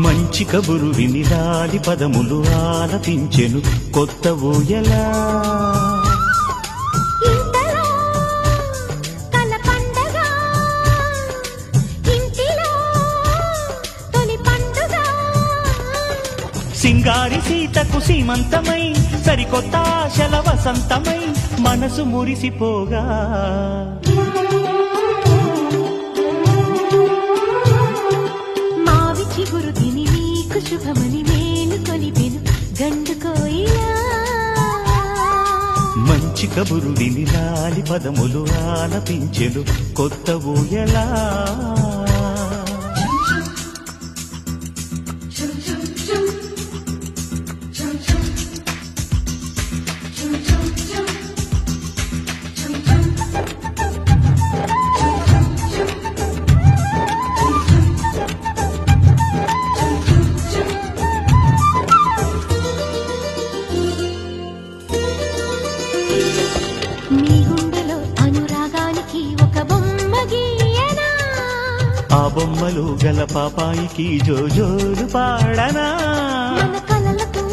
మంచి కబురు విని లాలి పదములు ఆలపించెను కొత్త ఊయలా. సింగారి సీతకు సీమంతమై సరికొత్త ఆశల వసంతమై మనసు మురిసిపోగా. మావి చిగురు తిని నీకు శుభమని మేలు కొలిపెను గండు కోయిలా. మంచి కబురు విని లాలి పదములు ఆలపించెను కొత్త ఊయలా. ఆ బొమ్మలు గల పాపాయికి జోజోలు పాడనా. మన కలలకు